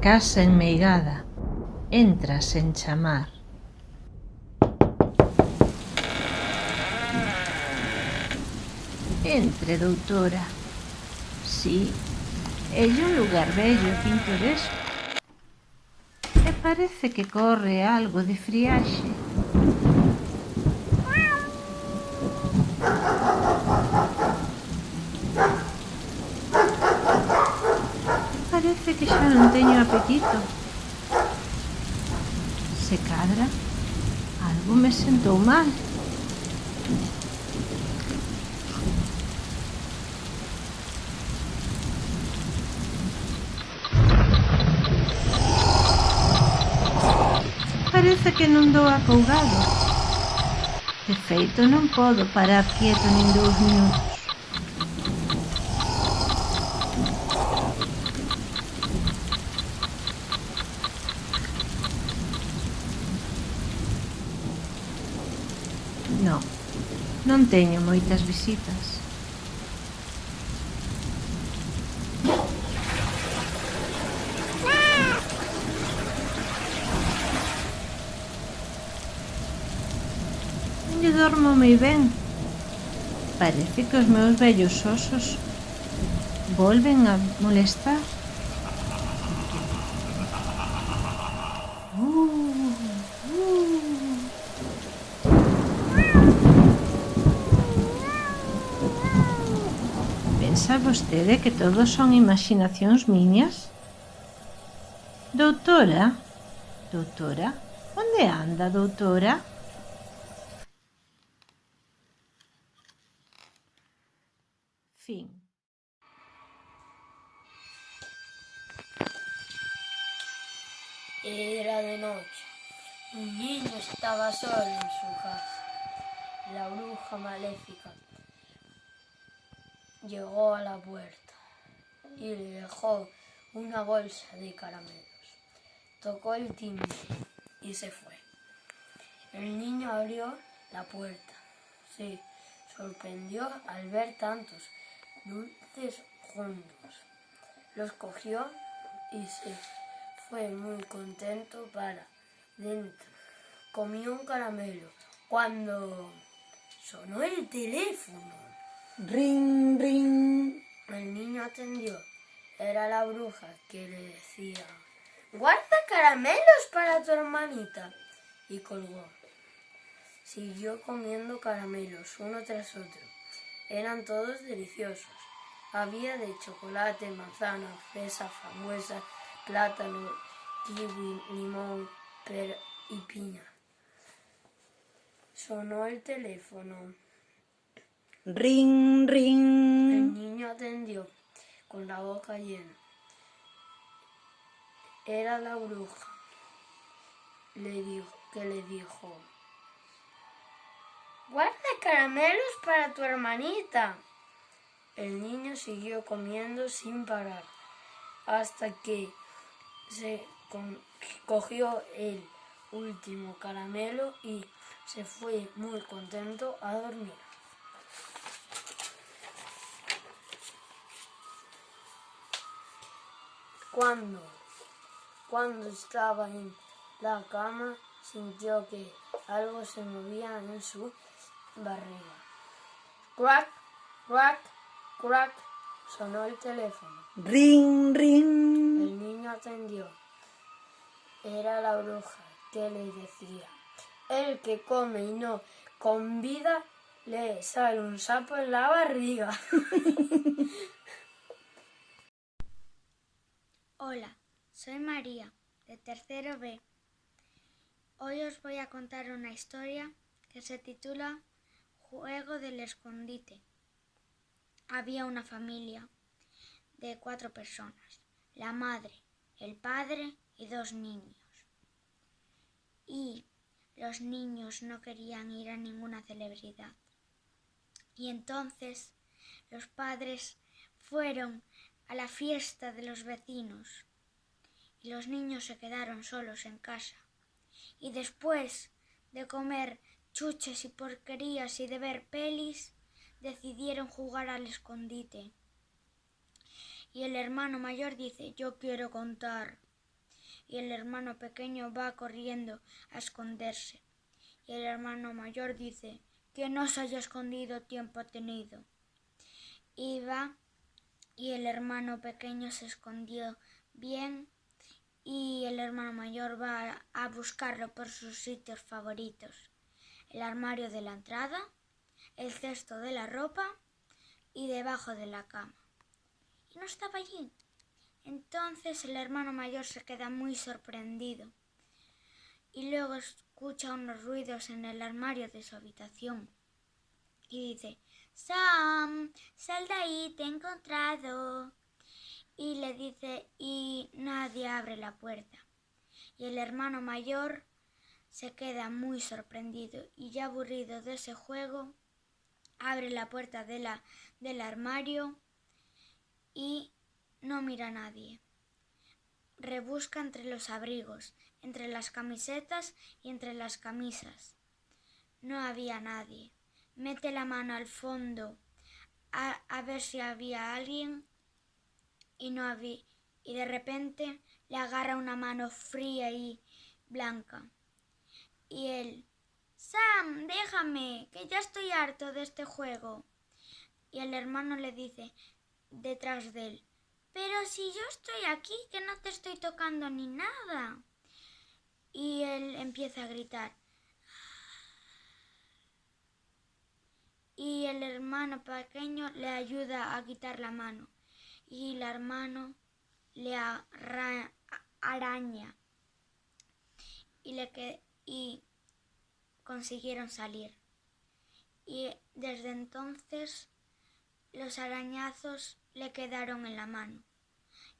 casa enmeigada, entra sen chamar. Entre, doutora. Si, élle un lugar bello e pintoresco. E parece que corre algo de friaxe. Parece que xa non teño apetito. Se cadra, algo me sentou mal. Parece que non dou acougado. De feito, non podo parar quieto nin 2 minutos. Non teño moitas visitas. Non lle dormo moi ben. Parece que os meus vellos osos volven a molestar. Pensa vostede que todos son imaxinacións miñas? Doutora? Doutora? Onde anda, doutora? Fin. Era de noche. Un niño estaba solo en su casa. La bruja maléfica llegó a la puerta y le dejó una bolsa de caramelos. Tocó el timbre y se fue. El niño abrió la puerta. Se sorprendió al ver tantos dulces juntos. Los cogió y se fue muy contento para dentro. Comió un caramelo cuando sonó el teléfono. Ring, ring. El niño atendió. Era la bruja que le decía: «Guarda caramelos para tu hermanita». Y colgó. Siguió comiendo caramelos uno tras otro. Eran todos deliciosos. Había de chocolate, manzana, fresa, frambuesa, plátano, kiwi, limón, pera y piña. Sonó el teléfono. Ring, ring. El niño atendió con la boca llena. Era la bruja que le dijo: «Guarda caramelos para tu hermanita». El niño siguió comiendo sin parar hasta que se cogió el último caramelo y se fue muy contento a dormir. Cuando estaba en la cama, sintió que algo se movía en su barriga. Crack, crack, crack, sonó el teléfono. Ring, ring. El niño atendió. Era la bruja que le decía: «El que come y no convida, le sale un sapo en la barriga». Hola, soy María, de tercero B. Hoy os voy a contar una historia que se titula Juego del escondite. Había una familia de 4 personas, la madre, el padre y 2 niños. Y los niños no querían ir a ninguna celebridad. Y entonces los padres fueron a la fiesta de los vecinos y los niños se quedaron solos en casa. Y después de comer chuches y porquerías y de ver pelis, decidieron jugar al escondite. Y el hermano mayor dice: «Yo quiero contar». y el hermano pequeño va corriendo a esconderse. Y el hermano mayor dice: que no se haya escondido tiempo ha tenido. Y va, y el hermano pequeño se escondió bien, y el hermano mayor va a buscarlo por sus sitios favoritos: el armario de la entrada, el cesto de la ropa y debajo de la cama. Y no estaba allí. Entonces el hermano mayor se queda muy sorprendido y luego escucha unos ruidos en el armario de su habitación y dice: Sam, sal de ahí, te he encontrado. Y le dice, y nadie abre la puerta. Y el hermano mayor se queda muy sorprendido y ya aburrido de ese juego, abre la puerta del armario y no mira a nadie. Rebusca entre los abrigos, entre las camisetas y entre las camisas. No había nadie. Mete la mano al fondo a ver si había alguien y no había. Y de repente le agarra una mano fría y blanca. Y él: Sam, déjame, que ya estoy harto de este juego. Y el hermano le dice detrás de él: pero si yo estoy aquí, que no te estoy tocando ni nada. Y él empieza a gritar. Y el hermano pequeño le ayuda a quitar la mano. Y el hermano le araña. Y consiguieron salir. Y desde entonces los arañazos le quedaron en la mano.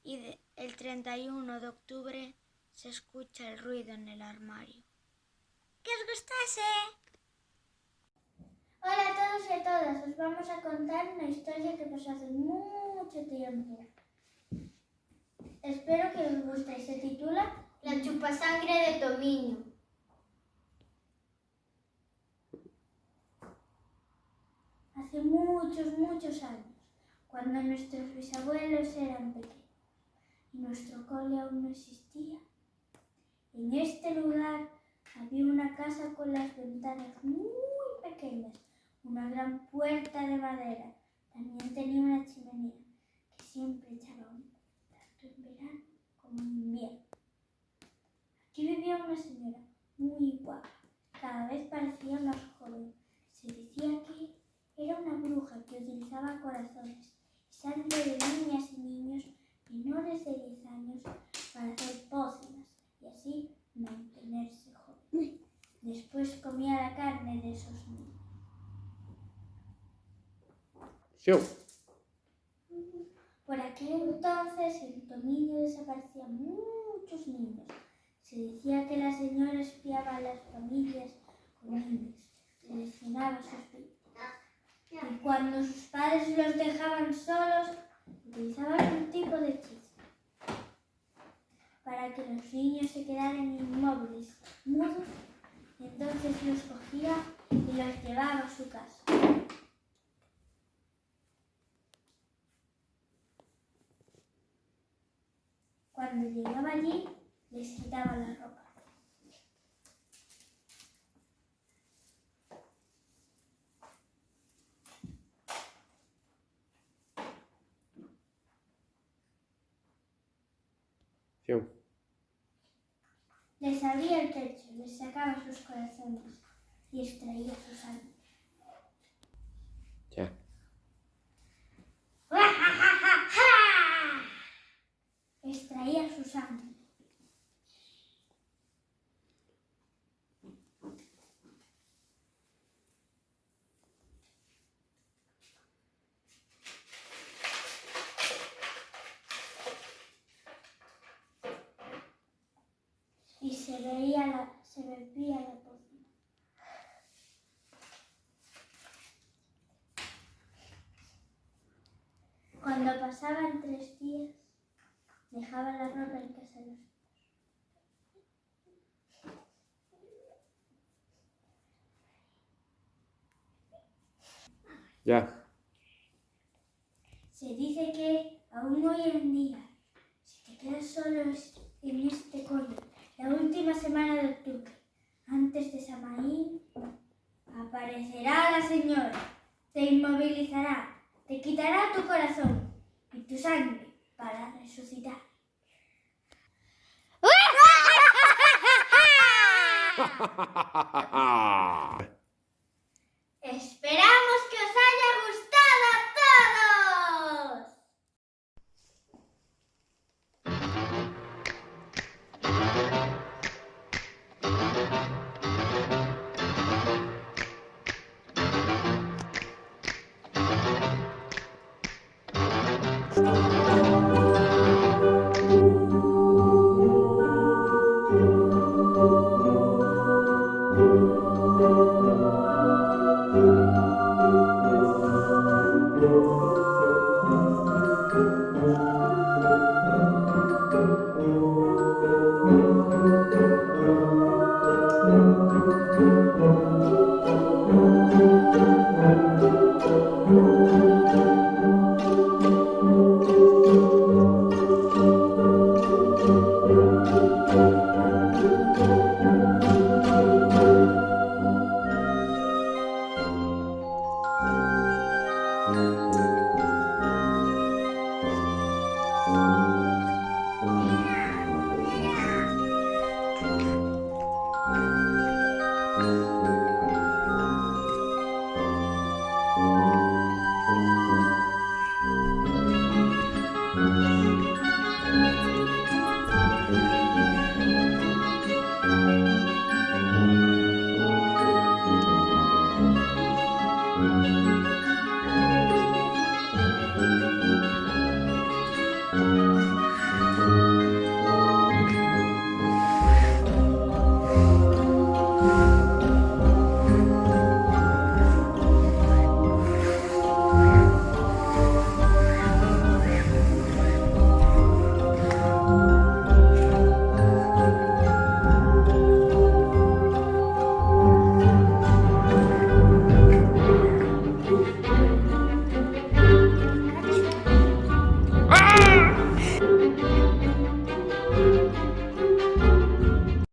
Y el 31 de octubre se escucha el ruido en el armario. ¡Que os gustase! Hola a todos y a todas, os vamos a contar una historia que pasó hace mucho tiempo. Espero que os guste. Se titula La chupasangre de Tomiño. Hace muchos años, cuando nuestros bisabuelos eran pequeños y nuestro cole aún no existía, en este lugar había una casa con las ventanas muy pequeñas, una gran puerta de madera. También tenía una chimenea que siempre echaba humo, tanto en verano como en invierno. Aquí vivía una señora muy guapa, cada vez parecía más joven. Se decía que era una bruja que utilizaba corazones y sangre de niñas y niños menores de 10 años para hacer pócimas y así mantenerse joven. Después comía la carne de esos niños. Por aquel entonces en Tomiño desaparecían muchos niños. Se decía que la señora espiaba a las familias con niños, seleccionaba sus vidas. Y cuando sus padres los dejaban solos, utilizaban un tipo de hechizo para que los niños se quedaran inmóviles, mudos, y entonces los cogía y los llevaba a su casa. Cuando llegaba allí, les quitaba la ropa. Les abría el pecho, les sacaba sus corazones y extraía su sangre. Ya. Extraía su sangre. Y se bebía la pócima. Cuando pasaban 3 días, dejaba la ropa en casa de los niños. Ya. Se dice que aún hoy en día, si te quedas solo en este cole la última semana de octubre, antes de Samaín, aparecerá la señora, te inmovilizará, te quitará tu corazón y tu sangre para resucitar. Esperamos que os haya gustado a todos.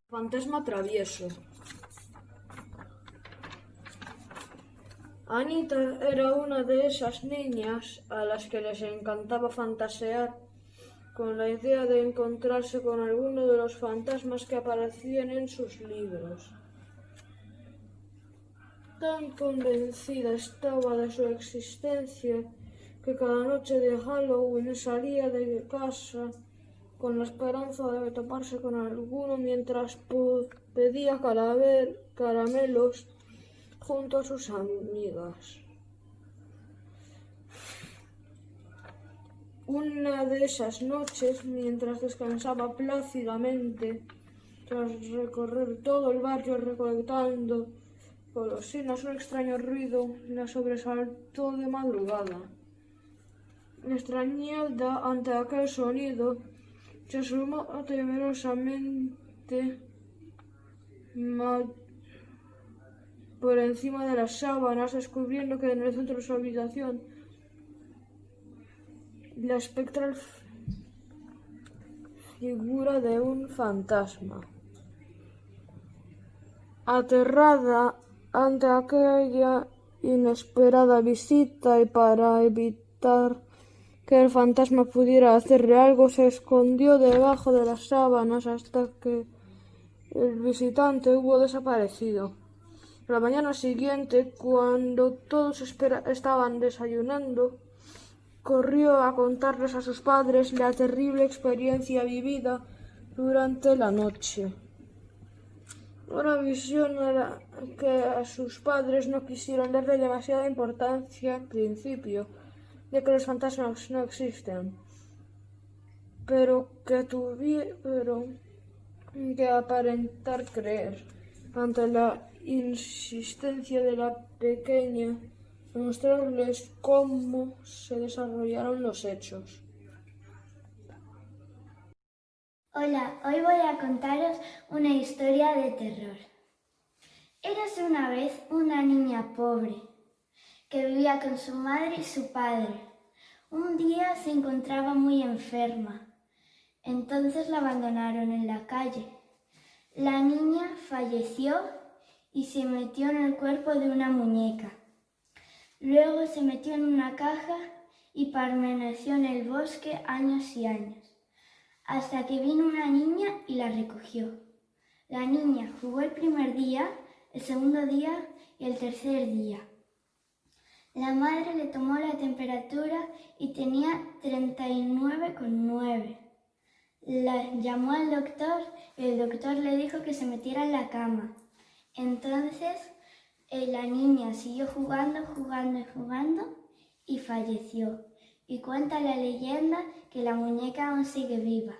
Fantasma travieso. Anita era una de esas niñas a las que les encantaba fantasear con la idea de encontrarse con alguno de los fantasmas que aparecían en sus libros. Tan convencida estaba de su existencia que cada noche de Halloween salía de casa con la esperanza de toparse con alguno mientras pedía caramelos junto a sus amigas. Una de esas noches, mientras descansaba plácidamente, tras recorrer todo el barrio recolectando golosinas, un extraño ruido la sobresaltó de madrugada. Extrañada ante aquel sonido, se asomó temerosamente por encima de las sábanas, descubriendo que en el centro de su habitación la espectral figura de un fantasma. Aterrada ante aquella inesperada visita y para evitar que el fantasma pudiera hacerle algo, se escondió debajo de las sábanas hasta que el visitante hubo desaparecido. La mañana siguiente, cuando todos estaban desayunando, corrió a contarles a sus padres la terrible experiencia vivida durante la noche. Una visión a la que a sus padres no quisieron darle demasiada importancia al principio, de que los fantasmas no existen, pero que tuvieron que aparentar creer ante la insistencia de la pequeña de mostrarles cómo se desarrollaron los hechos. Hola, hoy voy a contaros una historia de terror. Érase una vez una niña pobre que vivía con su madre y su padre. Un día se encontraba muy enferma Entonces la abandonaron en la calle. La niña falleció y se metió en el cuerpo de una muñeca. Luego se metió en una caja y permaneció en el bosque años y años, hasta que vino una niña y la recogió. La niña jugó el primer día, el segundo día y el tercer día. La madre le tomó la temperatura y tenía 39,9. La llamó al doctor y el doctor le dijo que se metiera en la cama. Entonces la niña siguió jugando y falleció. Y cuenta la leyenda que la muñeca aún sigue viva.